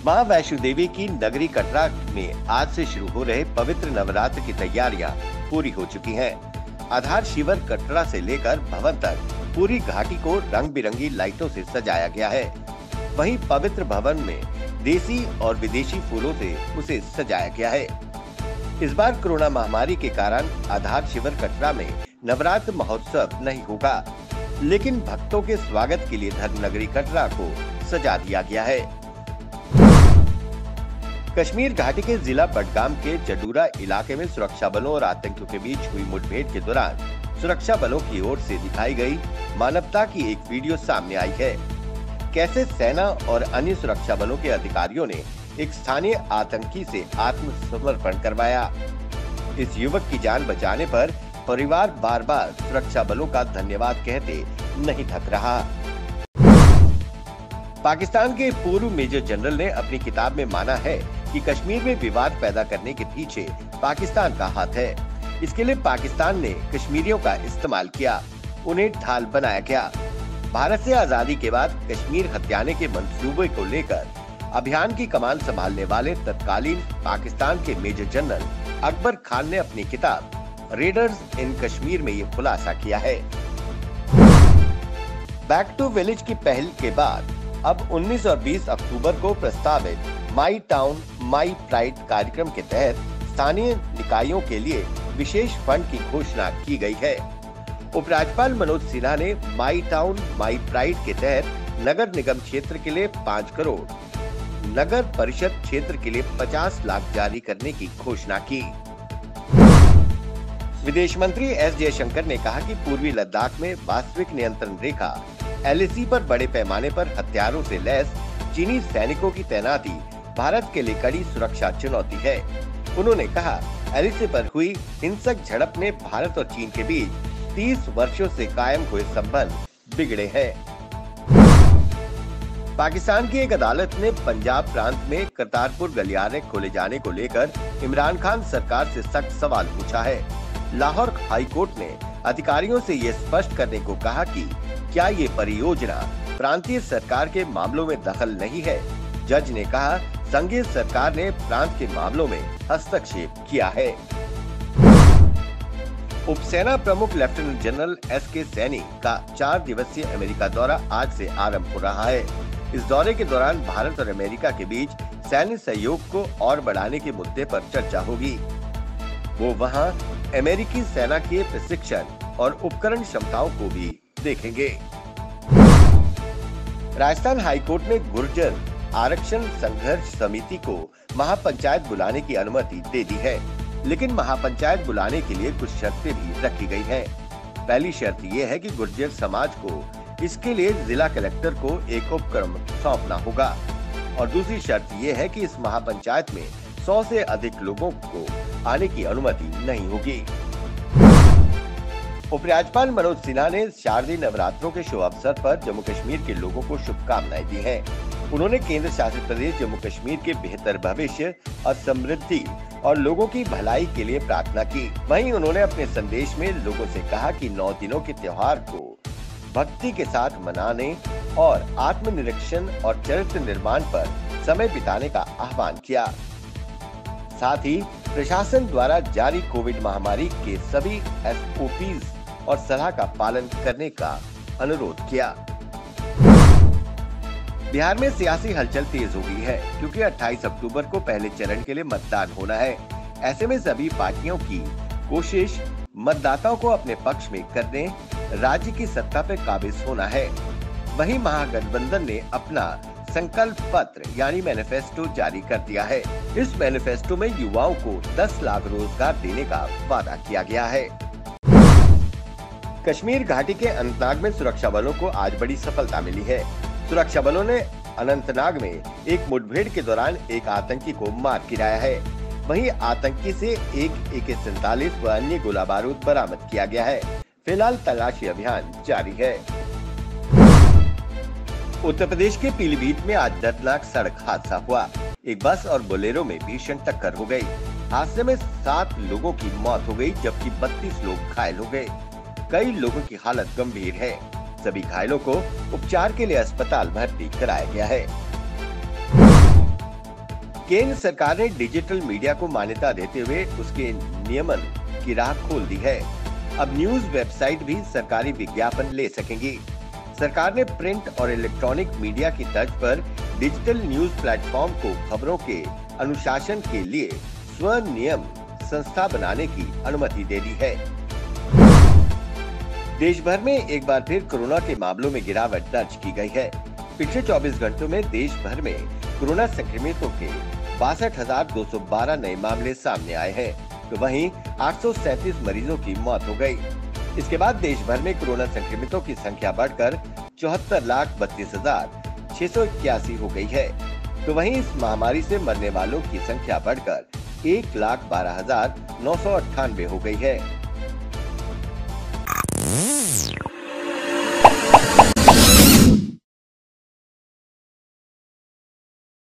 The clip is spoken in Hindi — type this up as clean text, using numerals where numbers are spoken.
मां वैष्णो देवी की नगरी कटरा में आज से शुरू हो रहे पवित्र नवरात्र की तैयारियां पूरी हो चुकी हैं। आधार शिविर कटरा से लेकर भवन तक पूरी घाटी को रंग बिरंगी लाइटों से सजाया गया है। वहीं पवित्र भवन में देसी और विदेशी फूलों से उसे सजाया गया है। इस बार कोरोना महामारी के कारण आधार शिविर कटरा में नवरात्र महोत्सव नहीं होगा, लेकिन भक्तों के स्वागत के लिए धर्म नगरी कटरा को सजा दिया गया है। कश्मीर घाटी के जिला बडगाम के जडूरा इलाके में सुरक्षा बलों और आतंकियों के बीच हुई मुठभेड़ के दौरान सुरक्षा बलों की ओर से दिखाई गई मानवता की एक वीडियो सामने आई है। कैसे सेना और अन्य सुरक्षा बलों के अधिकारियों ने एक स्थानीय आतंकी से आत्मसमर्पण करवाया। इस युवक की जान बचाने पर परिवार बार बार सुरक्षा बलों का धन्यवाद कहते नहीं थक रहा। पाकिस्तान के पूर्व मेजर जनरल ने अपनी किताब में माना है कि कश्मीर में विवाद पैदा करने के पीछे पाकिस्तान का हाथ है। इसके लिए पाकिस्तान ने कश्मीरियों का इस्तेमाल किया, उन्हें ढाल बनाया गया। भारत से आजादी के बाद कश्मीर हथियाने के मंसूबे को लेकर अभियान की कमान संभालने वाले तत्कालीन पाकिस्तान के मेजर जनरल अकबर खान ने अपनी किताब रेडर्स इन कश्मीर में ये खुलासा किया है। बैक टू विलेज की पहल के बाद अब 19 और 20 अक्टूबर को प्रस्तावित माई टाउन माई प्राइड कार्यक्रम के तहत स्थानीय निकायों के लिए विशेष फंड की घोषणा की गई है। उपराज्यपाल मनोज सिन्हा ने माई टाउन माई प्राइड के तहत नगर निगम क्षेत्र के लिए 5 करोड़, नगर परिषद क्षेत्र के लिए 50 लाख जारी करने की घोषणा की। विदेश मंत्री एस जयशंकर ने कहा कि पूर्वी लद्दाख में वास्तविक नियंत्रण रेखा LAC पर बड़े पैमाने पर हथियारों से लैस चीनी सैनिकों की तैनाती भारत के लिए कड़ी सुरक्षा चुनौती है। उन्होंने कहा, LAC पर हुई हिंसक झड़प में भारत और चीन के बीच 30 वर्षों से कायम हुए संबंध बिगड़े हैं। पाकिस्तान की एक अदालत ने पंजाब प्रांत में करतारपुर गलियारे खोले जाने को लेकर इमरान खान सरकार से सख्त सवाल पूछा है। लाहौर हाई कोर्ट ने अधिकारियों से ये स्पष्ट करने को कहा कि क्या ये परियोजना प्रांतीय सरकार के मामलों में दखल नहीं है। जज ने कहा, संघीय सरकार ने प्रांत के मामलों में हस्तक्षेप किया है। उपसेना प्रमुख लेफ्टिनेंट जनरल SK सैनी का 4 दिवसीय अमेरिका दौरा आज से आरंभ हो रहा है। इस दौरे के दौरान भारत और अमेरिका के बीच सैन्य सहयोग को और बढ़ाने के मुद्दे पर चर्चा होगी। वो वहां अमेरिकी सेना के प्रशिक्षण और उपकरण क्षमताओं को भी देखेंगे। राजस्थान हाईकोर्ट ने गुर्जर आरक्षण संघर्ष समिति को महापंचायत बुलाने की अनुमति दे दी है, लेकिन महापंचायत बुलाने के लिए कुछ शर्तें भी रखी गई हैं। पहली शर्त ये है कि गुर्जर समाज को इसके लिए जिला कलेक्टर को एक उपक्रम सौंपना होगा, और दूसरी शर्त ये है कि इस महापंचायत में 100 से अधिक लोगों को आने की अनुमति नहीं होगी। उपराज्यपाल मनोज सिन्हा ने शारदीय नवरात्रों के शुभ अवसर पर जम्मू कश्मीर के लोगों को शुभकामनाएं दी हैं। उन्होंने केंद्र शासित प्रदेश जम्मू कश्मीर के बेहतर भविष्य और समृद्धि और लोगों की भलाई के लिए प्रार्थना की। वहीं उन्होंने अपने संदेश में लोगों से कहा कि 9 दिनों के त्योहार को भक्ति के साथ मनाने और आत्मनिरीक्षण और चरित्र निर्माण पर समय बिताने का आह्वान किया। साथ ही प्रशासन द्वारा जारी कोविड महामारी के सभी SOPs और सलाह का पालन करने का अनुरोध किया। बिहार में सियासी हलचल तेज हो गई है, क्योंकि 28 अक्टूबर को पहले चरण के लिए मतदान होना है। ऐसे में सभी पार्टियों की कोशिश मतदाताओं को अपने पक्ष में करने, राज्य की सत्ता पर काबिज होना है। वहीं महागठबंधन ने अपना संकल्प पत्र यानी मैनिफेस्टो जारी कर दिया है। इस मैनिफेस्टो में युवाओं को 10 लाख रोजगार देने का वादा किया गया है। कश्मीर घाटी के अनंतनाग में सुरक्षा बलों को आज बड़ी सफलता मिली है। सुरक्षा बलों ने अनंतनाग में एक मुठभेड़ के दौरान एक आतंकी को मार गिराया है। वहीं आतंकी से एक AK-47 व अन्य गोला बारूद बरामद किया गया है। फिलहाल तलाशी अभियान जारी है। उत्तर प्रदेश के पीलीभीत में आज दर्दनाक सड़क हादसा हुआ। एक बस और बोलेरो में भीषण टक्कर हो गई। हादसे में 7 लोगों की मौत हो गई, जबकि 32 लोग घायल हो गए। कई लोगों की हालत गंभीर है। सभी घायलों को उपचार के लिए अस्पताल भर्ती कराया गया है। केंद्र सरकार ने डिजिटल मीडिया को मान्यता देते हुए उसके नियमन की राह खोल दी है। अब न्यूज वेबसाइट भी सरकारी विज्ञापन ले सकेंगी। सरकार ने प्रिंट और इलेक्ट्रॉनिक मीडिया की तर्ज पर डिजिटल न्यूज प्लेटफॉर्म को खबरों के अनुशासन के लिए स्वनियम संस्था बनाने की अनुमति दे दी है। देश भर में एक बार फिर कोरोना के मामलों में गिरावट दर्ज की गई है। पिछले 24 घंटों में देश भर में कोरोना संक्रमितों के 62,212 नए मामले सामने आए हैं, तो वहीं 837 मरीजों की मौत हो गई। इसके बाद देश भर में कोरोना संक्रमितों की संख्या बढ़कर 74,32,681 हो गई है, तो वहीं इस महामारी से मरने वालों की संख्या बढ़कर 1,12,998 हो गई है।